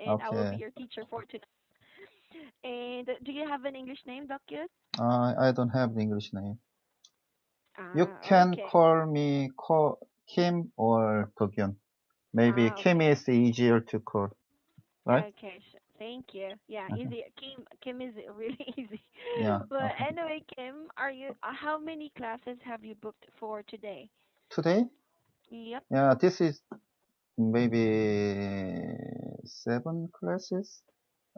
and I will be Okay. your teacher for tonight. And do you have an English name, Doctor? I don't have the English name. You Ah, can okay. Kim or Dogyun. Maybe Ah, Kim okay. is easier to call, right? Okay, thank you. Yeah, Uh-huh. easy. Kim is really easy. Yeah. But Okay. anyway, Kim, are you? How many classes have you booked for today? Today? Yep, Yeah, this is maybe 7 classes.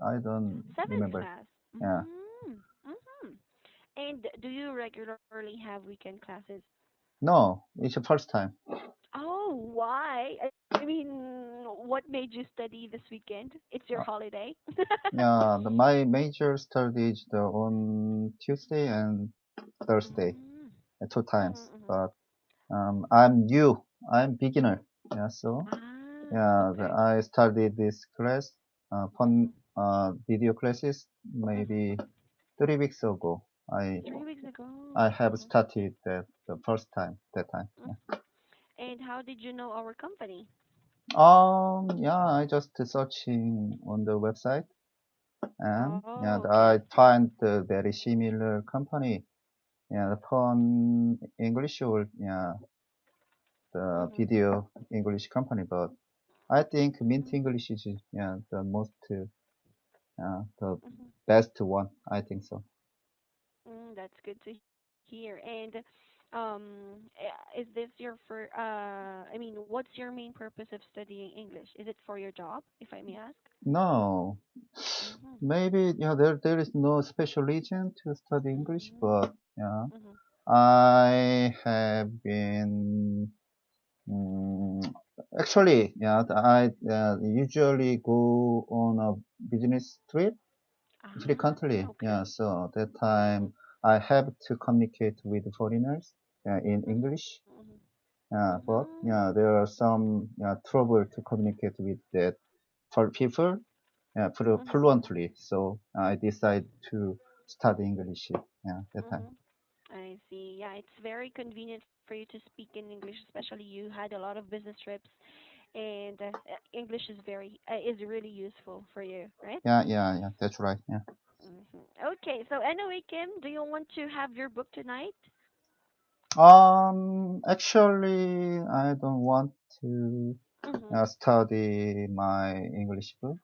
I don't seven remember. class. Yeah. Mm, mm-hmm. And do you regularly have weekend classes? No, it's the first time. Oh, why? I mean, what made you study this weekend? It's your Uh, holiday. yeah, my major studies on Tuesday and Thursday, Mm, 2 times. mm-hmm. But I'm new. I'm beginner. Yeah, so Ah, yeah, okay. I studied this class, Mm-hmm. video classes, Mm-hmm. maybe 3 weeks ago. I 3 weeks ago. I have Mm-hmm. started that the first time that time. Mm. And how did you know our company? Yeah, I just searching on the website and yeah, Oh, I okay. find the very similar company. Yeah, upon English or yeah, the Mm-hmm. video English company, but I think Mint Mm-hmm. English is yeah the most the Mm-hmm. best one. I think so. That's good to hear. And is this your I mean, what's your main purpose of studying English? Is it for your job, if I may ask? No, Mm-hmm. maybe yeah there is no special reason to study English, Mm-hmm. but yeah, Mm-hmm. I have been mm, actually yeah I usually go on a business trip Ah, frequently. Yeah, okay. so that Mm-hmm. time I have to communicate with foreigners in Mm-hmm. English. Mm-hmm. But Mm-hmm. yeah, there are some trouble to communicate with that for people Mm-hmm. fluently. So I decided to study English. Yeah, that time. Mm-hmm. I see. Yeah, it's very convenient for you to speak in English, especially you had a lot of business trips, and English is really useful for you, right? Yeah, yeah, yeah. That's right. Yeah. Okay, so anyway, Kim, do you want to have your book tonight? Actually, I don't want to Mm-hmm. study my English book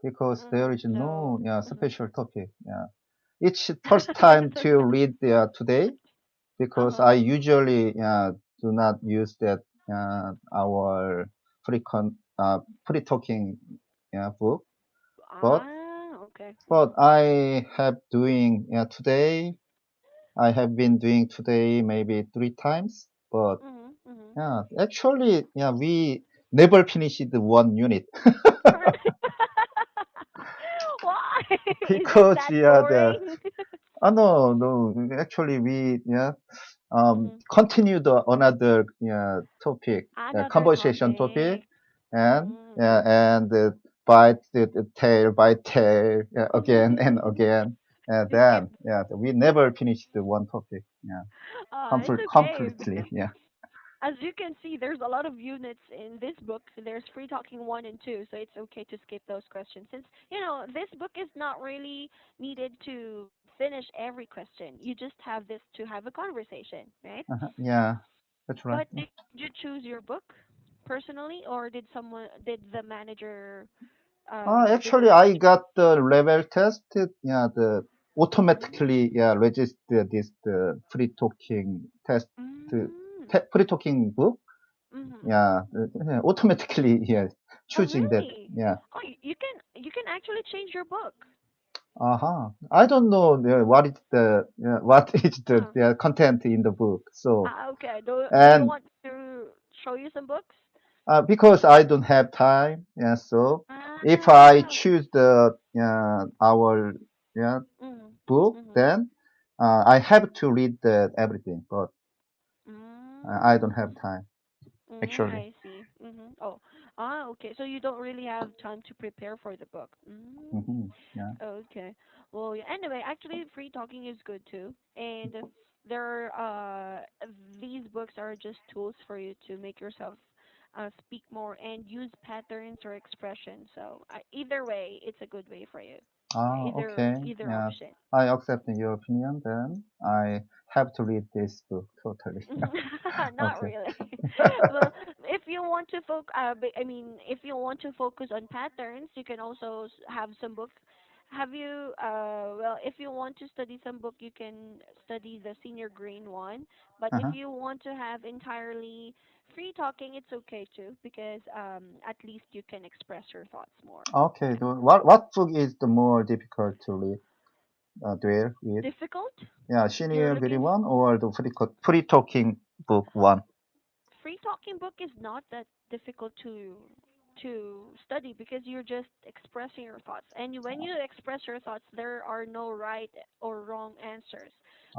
because there Mm-hmm. is no So, mm-hmm. special topic. Yeah, it's first time to read today because I Uh-huh. usually do not use that our free talking book, but Okay. I have doing today. I have been doing today maybe 3 times, but Mm-hmm. Mm-hmm. yeah, actually, yeah, we never finished the one unit Why? Is it because that yeah, boring? no, no, actually we Mm-hmm. continue the another topic, Another conversation topic, topic. and Mm-hmm. bite the tail by tail again and again. Okay. Then yeah, we never finished the one topic. Yeah, It's okay completely. because Yeah. as you can see, there's a lot of units in this book. There's free talking one and two, so it's okay to skip those questions since this book is not really needed to finish every question. You just have this to have a conversation, right? Yeah, that's right. But did you choose your book personally, or did the manager business Actually, I manager? got the level test. Yeah, the automatically Mm, register this the free talking test, uh, mm, free talking book. mm-hmm. Yeah, automatically yeah Oh, choosing that. really? Yeah. Oh, you can actually change your book. I don't know what is the what is the Huh. content in the book. So Okay. Do you and want to show you some books? because I don't have time, yeah. So if I Ah, okay. choose the our yeah Mm, book, mm-hmm. then I have to read everything, but I don't have Mm, time actually. I see. Mm-hmm. Oh, okay. So you don't really have time to prepare for the book. Yeah. Okay. Well, yeah, anyway, actually, free talking is good too, and there, these books are just tools for you to make yourself speak more and use patterns or expressions. So either way, it's a good way for you. Yeah, Ah, okay. either Yeah, option. I accept your opinion then. I have to read this book totally. Not Okay. really. Well, if you want to I mean, if you want to focus on patterns, you can also have some book. Have you, well, if you want to study some book, you can study the senior green one. But if Uh-huh. you want to have entirely free talking, it's okay too, because at least you can express your thoughts more. Okay. Yeah. What book is the more difficult to read, there with? Difficult? Yeah, You're senior grade looking one or the free talking book one? free talking book is not that difficult to study because you're just expressing your thoughts, and when you express your thoughts there are no right or wrong answers.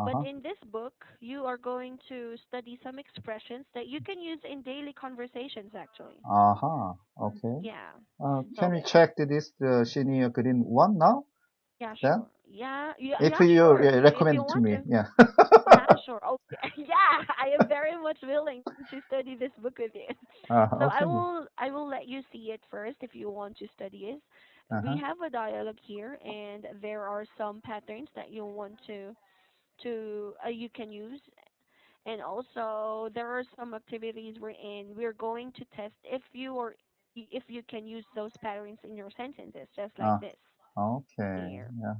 But Uh-huh. in this book you are going to study some expressions that you can use in daily conversations actually. Uh-huh. Okay. Yeah. Can So we check this senior green one now? yeah, Then, sure. Yeah, yeah, if yeah, you sure, if you recommend to want me, to. yeah. Yeah, sure. Okay. Yeah, I am very much willing to study this book with you. So Okay. I will let you see it first if you want to study it. We Uh-huh. have a dialogue here, and there are some patterns that you want to you can use, and also there are some activities wherein we're going to test if you can use those patterns in your sentences, just like Uh, this okay. here. Yeah.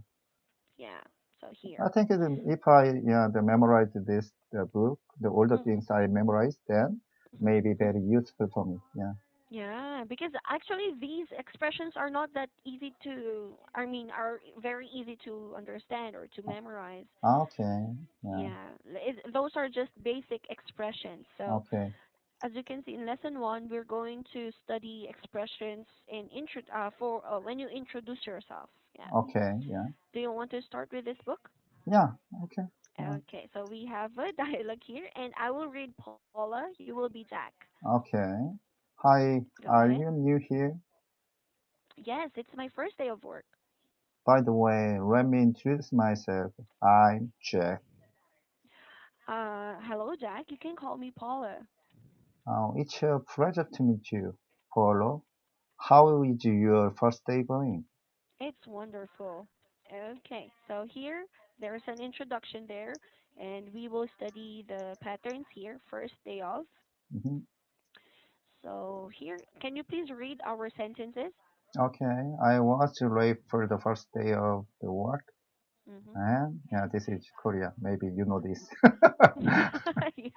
Yeah. So I here. think if I memorize this book, all the Mhm. things I memorized, then Mhm. may be very Mhm. useful for me. Yeah. Yeah, because actually these expressions are not that easy to, I mean, are very easy to understand or to memorize. Okay. Yeah. Yeah, those are just basic expressions. So, Okay. as you can see in lesson one, we're going to study expressions in for when you introduce yourself. Yeah. Okay. Yeah. Do you want to start with this book? Yeah. Okay. Okay, so we have a dialogue here, and I will read Paula. You will be Jack. Okay. Hi. Go Are ahead. you new here? Yes, it's my first day of work. By the way, let me introduce myself. I'm Jack. Hello, Jack. You can call me Paula. It's a pleasure to meet you, Paulo. How is your first day going? It's wonderful. Okay, so here there's an introduction there, and we will study the patterns here, first day of. Hmm. So here, can you please read our sentences? Okay, I was late for the first day of the work. Mm-hmm. And yeah, this is Korea. Maybe you know this. Yeah. Yeah.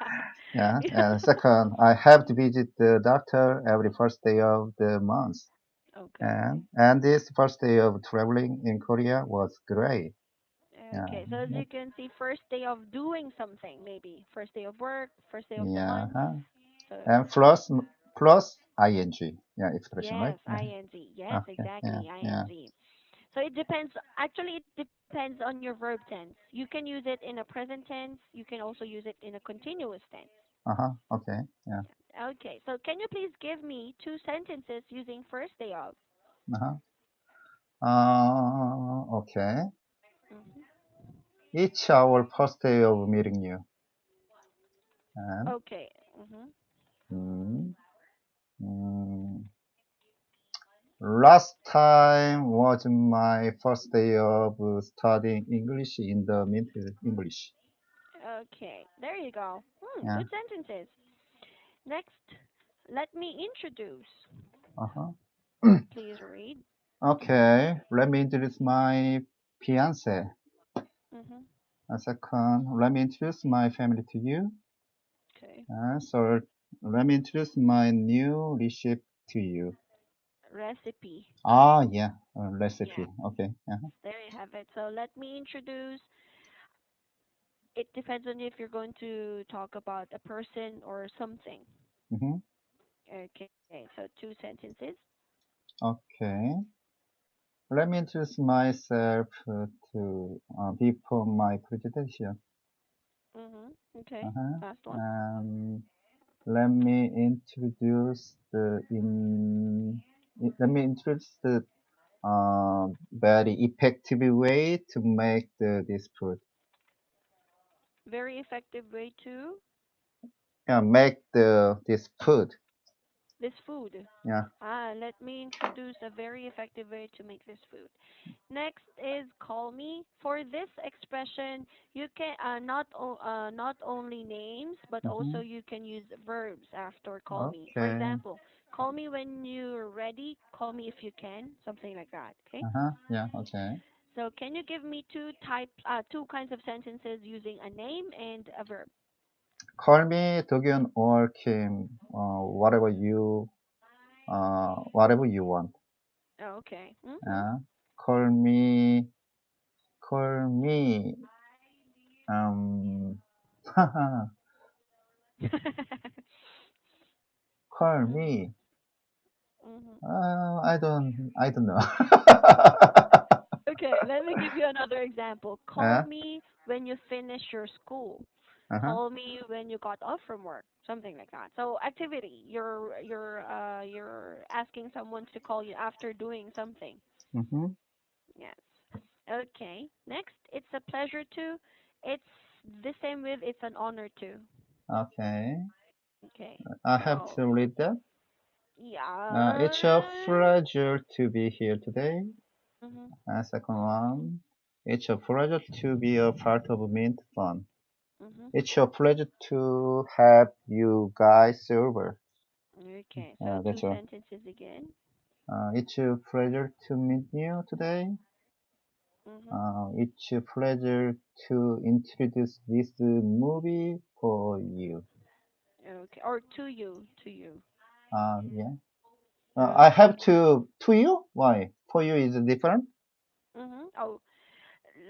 Yeah. And second, I have to visit the doctor every first day of the month. Okay. And this first day of traveling in Korea was great. Yeah. Okay, so as you can see, first day of doing something, maybe first day of work, first day of the Yeah. month. So And plus ing. Yeah, expression, right? yes, ing. Yes, Okay. Yeah. exactly, Yeah. ing. So it depends. Actually, it depends on your verb tense. You can use it in a present tense. You can also use it in a continuous tense. Uh-huh. Okay. Yeah. Okay. So can you please give me two sentences using first day of? Uh-huh. Okay. Hmm. It's our first day of meeting you. And Okay. Hmm. mm, mm, last time was my first day of studying English in the Mint English. Okay. There you go. Yeah. Good sentences. Next, let me introduce. Uh-huh. Please read. Okay. Let me introduce my fiance. Hmm. Second, let me introduce my family to you. Okay. Third, let me introduce my new recipe to you. Recipe. Ah, yeah, Yeah. recipe. Okay. There you have it. So let me introduce. It depends on if you're going to talk about a person or something. Mm-hmm. Okay, so two sentences. Okay. Let me introduce myself to before my presentation. Mhm. Okay. Uh-huh. Last one. Um, let me introduce let me introduce the very effective way to make this food. Very effective way to. Yeah, make this food. This food. Yeah. Let me introduce a very effective way to make this food. Next is call me. For this expression, you can not only names, but also Mm-hmm. you can use verbs after call me. For Okay. example, call me when you're ready. Call me if you can. Something like that. Okay. Uh-huh. Yeah. Okay. So can you give me two kinds of sentences using a name and a verb? Call me Dogyun or Kim. Whatever you want. Oh, okay. Mhm. Yeah. Call me. Call me. Um. Call mhm. me. Mhm. I don't know. Okay, let me give you another example. Call Yeah. me when you finish your school. Uh-huh. Call me when you got off from work. Something like that. So activity. You're asking someone to call you after doing something. Mm-hmm. Yes. Okay. Next, it's a pleasure to. It's the same with it's an honor to. Okay. Okay. I have So to read that. yeah. It's a pleasure to be here today. Mhm. Second one. It's a pleasure to be a part of Mint Fun. Mhm. It's a pleasure to have you guys over. Okay. So two That's all. sentences again. It's a pleasure to meet you today. Mhm. It's a pleasure to introduce this movie for you. Okay. Or to you. To you. Yeah. I Okay. have to you? Why? For you is different? Mhm. Oh,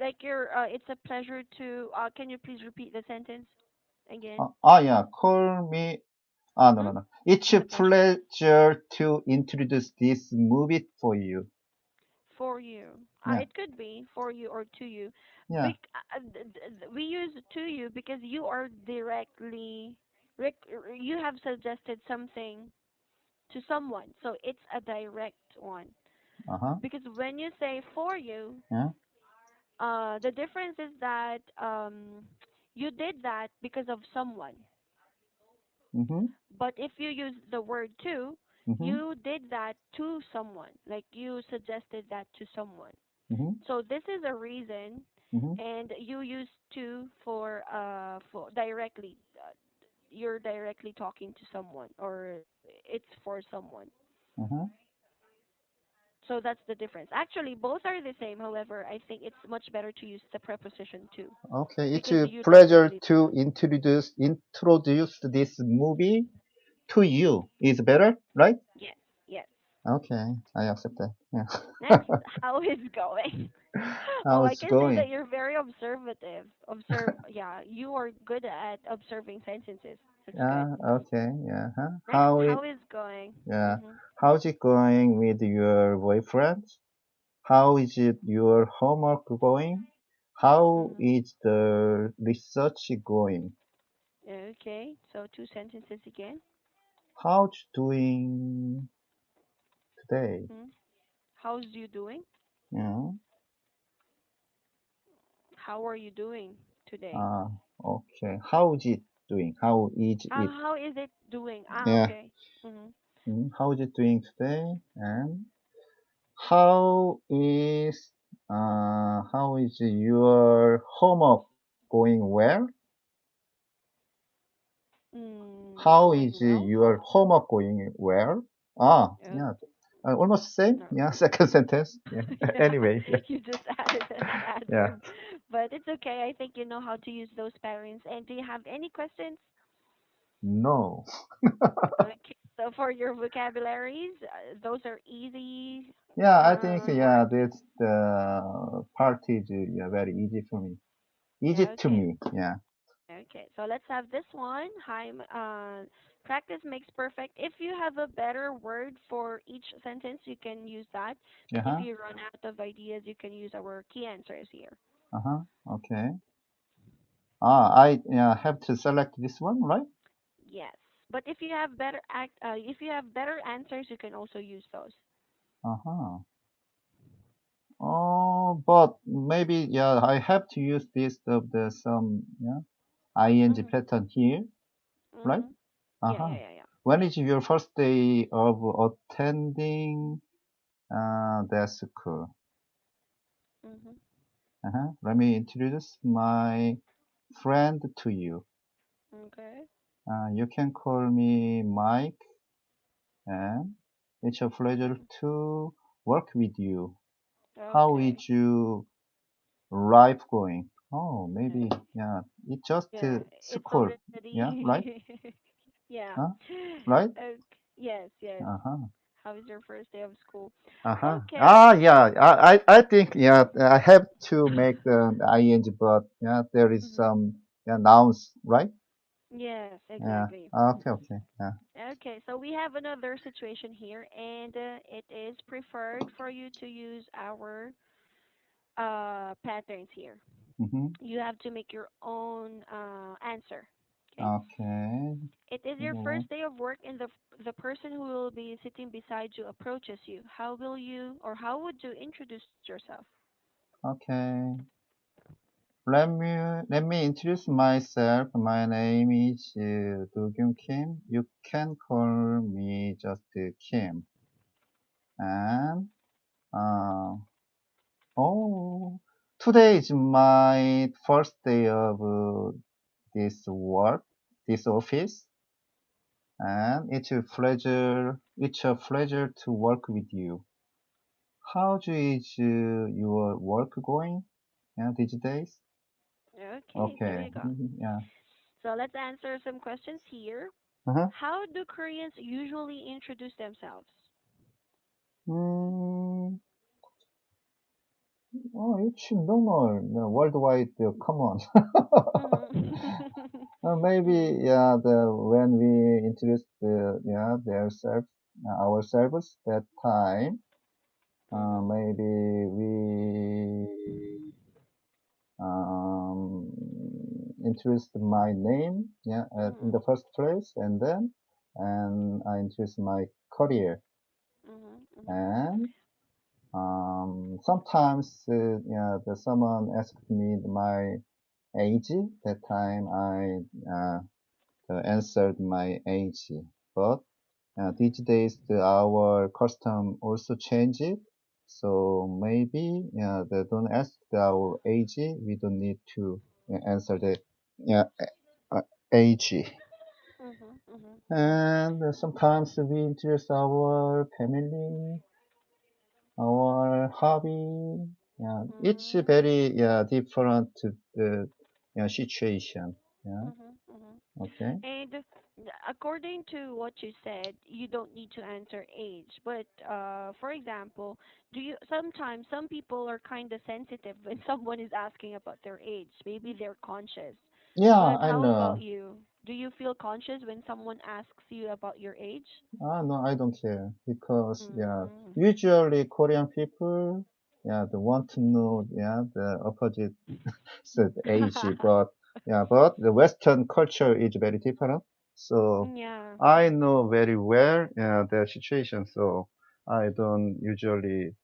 like it's a pleasure to. Can you please repeat the sentence again? Yeah. Call me. No, Mhm. no, no. It's a It's a pleasure pleasure to introduce this movie for you. for you. Yeah. It could be for you or to you. Yeah. We use to you because you are directly. You have suggested something to someone, so it's a direct one. Uh-huh. Because when you say for you, Yeah. the difference is that you did that because of someone. Mm-hmm. But if you use the word to, Mm-hmm. you did that to someone. Like you suggested that to someone. Mm-hmm. So this is a reason, Mm-hmm. and you use to for directly. You're directly talking to someone, or it's for someone. Uh-huh. So that's the difference. Actually, both are the same. However, I think it's much better to use the preposition to Okay. It's because a you pleasure directly. to introduce this movie to you. Is better, right? Yes, yes. Okay. I accept that. Yeah. Next, how is going? Oh, How I it's can say that going? you're very observative. Yeah, you are good at observing sentences. That's good. Yeah. Okay. Yeah. Huh? Next, how is going? Yeah. Mhm. How's it going with your boyfriend? How is it your homework going? How Mhm. is the research going? Okay, so two sentences again. How's doing today? Mhm. How's you doing? Yeah. How are you doing today? Ah, okay. How is it doing? How is it? How is it doing? Yeah. Okay. Mhm. How is it doing today? And how is how is your homework going well? How Going is well. your homework going well? Oh, Yeah. Almost same. no. Yeah. Second sentence. Yeah. Yeah, Anyway. Yeah. you just added an Yeah. adverb, but it's okay. I think you know how to use those patterns. And do you have any questions? No. Okay, so for your vocabularies, those are easy Yeah, I think yeah, words. that's the part is yeah, very easy for me. Easy Yeah, to okay. me. Yeah. Okay, so let's have this one. Practice makes perfect. If you have a better word for each sentence, you can use that. But if Uh-huh. you run out of ideas, you can use our key answers here. Uh-huh. Okay. I yeah, have to select this one, right? Yes, but if you have better answers, you can also use those. Uh-huh. Oh, but maybe yeah, I have to use this of the some yeah ing Mhm. pattern here, right? Mhm. Yeah, Uh-huh. yeah, yeah, yeah. when is your first day of attending that school? Mhm. Let me introduce my friend to you. Okay. You can call me Mike, and it's a pleasure Mhm. to work with you. How Okay. is your life going? Oh, Uh, maybe, yeah, it's just yeah, it's school. Yeah, right? already. Yeah. Huh? Right? Okay. Yes, yes. Uh-huh. How is your first day of school? Uh-huh. Okay. Ah, yeah. I think, yeah, I have to make the ing, but yeah, there is Mhm. some, yeah, nouns, right? Yes, Yeah. exactly. Okay, okay. Yeah. Okay, so we have another situation here, and it is preferred for you to use our patterns here. Mm-hmm. You have to make your own answer. Okay. Okay. It is your What? first day of work, and the person who will be sitting beside you approaches you. How will you, or how would you introduce yourself? Okay. Let me introduce myself. My name is Do Kim. You can call me just Kim. And uh, oh, today is my first day of this work, this office, and it's a pleasure to work with you. How is your work going? Yeah, these days? Okay, there Okay. you go. Yeah. So let's answer some questions here. Uh-huh. How do Koreans usually introduce themselves? Mm, oh, it's normal. No, worldwide, come on. Mhm. Maybe, Mhm. yeah, when we introduced yeah, ourselves that time, Mhm. maybe we um, introduced my name, yeah, in Mhm. the first place, and I introduced my career, Mhm. Mhm. and sometimes, yeah, someone asked me my age. That time I answered my age, but Mhm. these days our custom also changed. So maybe they don't ask our age. We don't need to answer the yeah, uh, age. Mhm. Mhm. And sometimes we introduce our family, our hobby. Yeah, it's Mhm. very yeah different to the yeah, situation. Yeah. Mhm. Mhm. Okay. And according to what you said, you don't need to answer age. But for example, do you sometimes some people are kind of sensitive when someone is asking about their age. Maybe they're conscious. Yeah, But I how about know. you? Do you feel conscious when someone asks you about your age? No, I don't care because yeah, Mm. usually Korean people yeah they want to know yeah the opposite said age, but yeah, but the Western culture is very different. So Yeah. I know very well yeah the situation. So I don't usually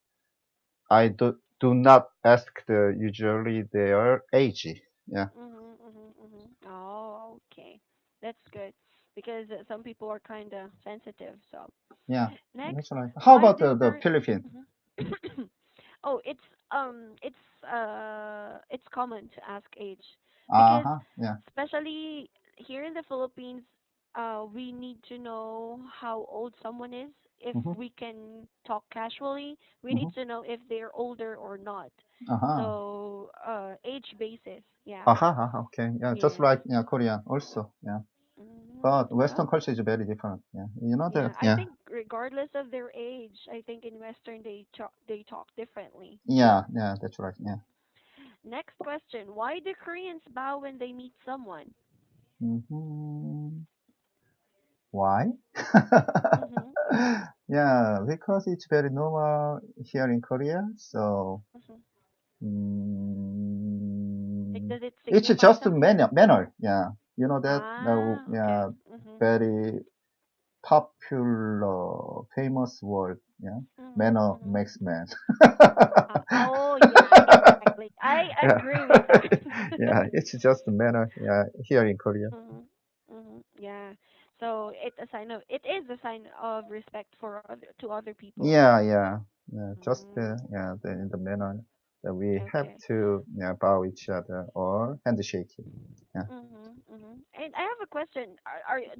I do not ask usually their age. Yeah, Mhm. Mhm. Mhm. Oh, okay. That's good because some people are kind of sensitive. So yeah, next, that's right. How why about do the current? Philippines? Mhm. Oh, it's common to ask age because Uh-huh, yeah. especially here in the Philippines, we need to know how old someone is. If Mm-hmm, we can talk casually, we mm-hmm. need to know if they're older or not. Uh-huh. So, age basis, yeah, Okay. Yeah, just yes. like yeah, Korean also. Yeah. Mm, But Western oh, culture is very different. Yeah. You know yeah. that? I Yeah. think regardless of their age, I think in Western they talk differently. Yeah, yeah, that's right. Yeah. Next question: why do Koreans bow when they meet someone? Mm-hmm. Why? Mhm. Mhm. Yeah, because it's very normal here in Korea. So, Mhm. Like, mm, does it it's signify just a something? manner. Yeah. You know that? No, Ah, okay. yeah, Mhm. very popular, famous word. Yeah. Mhm. Manner Mhm. makes man. Oh yeah, exactly. I Yeah. agree with that. Yeah, it's just a manner, yeah, here in Korea. Mhm. Mhm. Yeah. So it is a sign of respect for other people. Yeah, yeah, yeah. Just Mm, in the manner that we have okay. to bow each other or handshake. Yeah. Mhm. Mhm. And I have a question.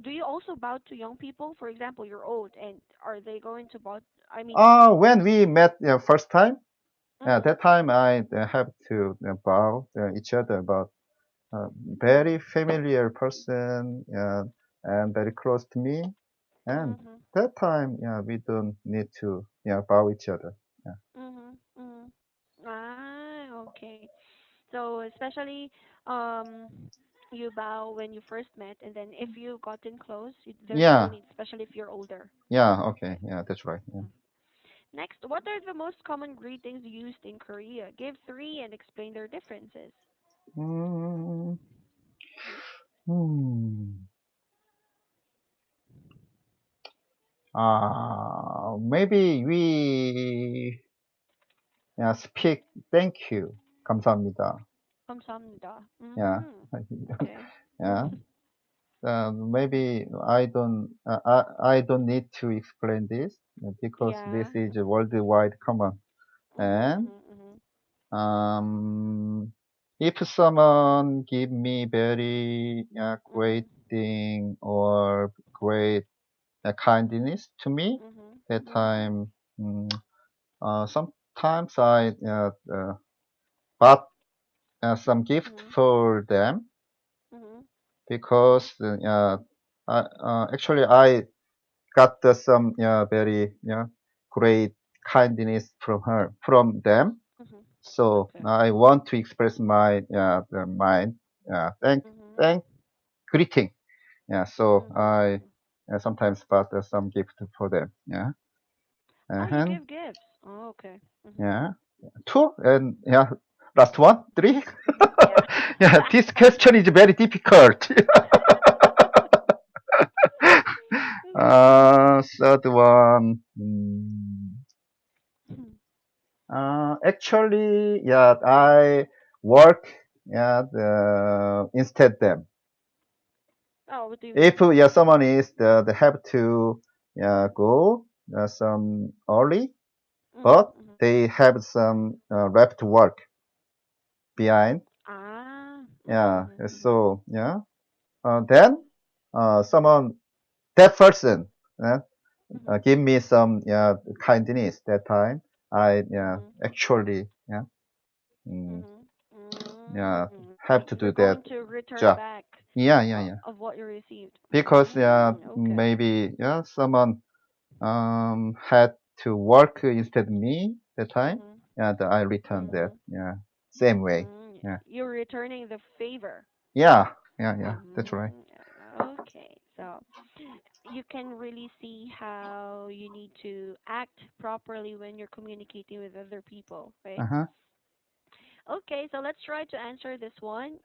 Do you also bow to young people? For example, you're old, and are they going to bow? I mean. When we met first time, Mhm. that time I have to bow each other, but very familiar person and very close to me. And Mhm. that time, yeah, we don't need to bow each other. Yeah. Mhm. Mhm. Ah, okay. So especially, um, you bow when you first met, and then if you gotten close, there's no Yeah. need, especially if you're older. Yeah. Okay. Okay. Yeah, that's right. Yeah. Mm. Next, what are the most common greetings used in Korea? Give three and explain their differences. Mm, hmm. Maybe we speak thank you. 감사합니다. 감사합니다. Yeah. Okay. Yeah. Maybe I don't need to explain this because this Yeah. is a worldwide common. Mhm. And Mhm. Mhm. um, if someone give me very great Mhm. thing or great kindness to me, Mhm. that Mhm. time mm, sometimes I bought some gift Mhm. for them Mhm. because actually I got some very great kindness from them. Mhm. So Okay. I want to express my mind Mhm. thank greeting. Yeah, so Mhm. I Mhm. sometimes bought some gift for them. Yeah, Oh, you and give gifts. Oh, okay. Mhm. yeah, two and yeah, last one, three. Yeah. Yeah, this question is very difficult. Third one. Actually, yeah, I work instead them. Oh, what do you If mean? someone is the have to go some early, Mhm. but Mhm. they have some left work behind. Ah. Mhm. Yeah, Mhm. Mhm. so yeah, then someone that person uh, Mhm. give me some kindness that time. I Mhm. actually mm, Mhm. Mm, yeah mm. have to You're do that going to return job. back Yeah, yeah, yeah. of what you received. Because Okay. maybe someone had to work instead me that time. Mhm. Yeah, I returned that. Mhm. Yeah, same way. Mm. Yeah, You're returning the favor. yeah, yeah, yeah. That's right. Mhm. Okay. So you can really see how you need to act properly when you're communicating with other people, right? Uh huh. Okay, so let's try to answer this one.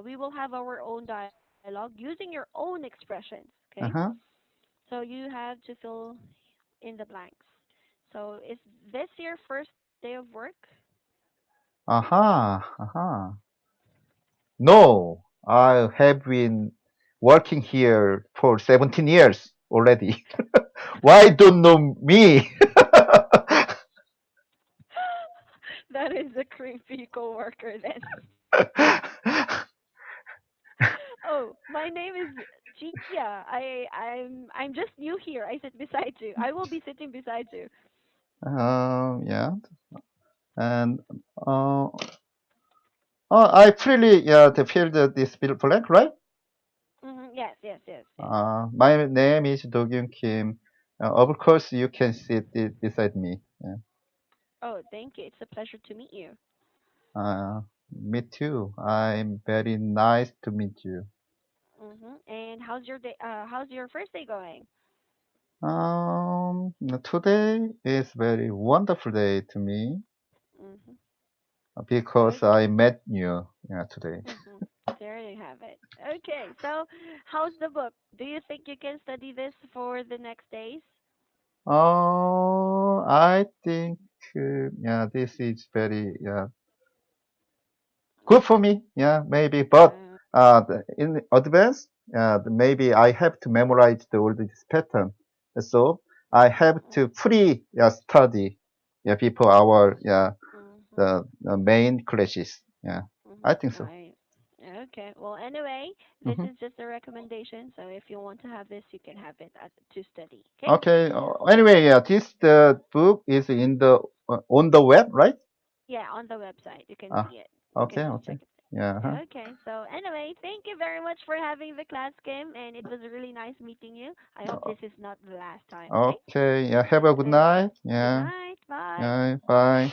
We will have our own dialogue using your own expressions, okay? Uh huh. So you have to fill in the blanks. So is this your first day of work? Uh huh. Uh huh. No, I have been working here for 17 years already. Why don't know me? That is a creepy coworker then. Oh, my name is Chia. I'm just new here. I sit beside you. I will be sitting beside you. Yeah, and uh, I freely to fill this blank, right? Yes, yes, yes, yes. My name is Do-kyun Kim. Of course, you can sit beside me. Yeah. Oh, thank you. It's a pleasure to meet you. Me too. I'm very nice to meet you. And how's your day? How's your first day going? Today is very wonderful day to me Mhm. because I Okay. met you today. Mhm. There you have it. Okay. So, how's the book? Do you think you can study this for the next days? I think this is very good for me. Yeah, maybe, but Uh, in advance. maybe I have to memorize all this pattern. So I have to pre study before our Mm-hmm. the main classes. Yeah, I think Mm-hmm. so. Right. Okay. Well, anyway, this Hmm. is just a recommendation. So if you want to have this, you can have it to study. Okay? Okay. Anyway, this the book is in the on the web, right? Yeah, on the website you can Ah, see it. You can okay, just okay. check it. Yeah. Huh. Okay. So anyway, thank you very much for having the class, Kim, and it was really nice meeting you. I hope this is not the last time. Okay? Okay. Yeah. Have a good Okay. night. Good Yeah. night. Bye. Yeah. Bye.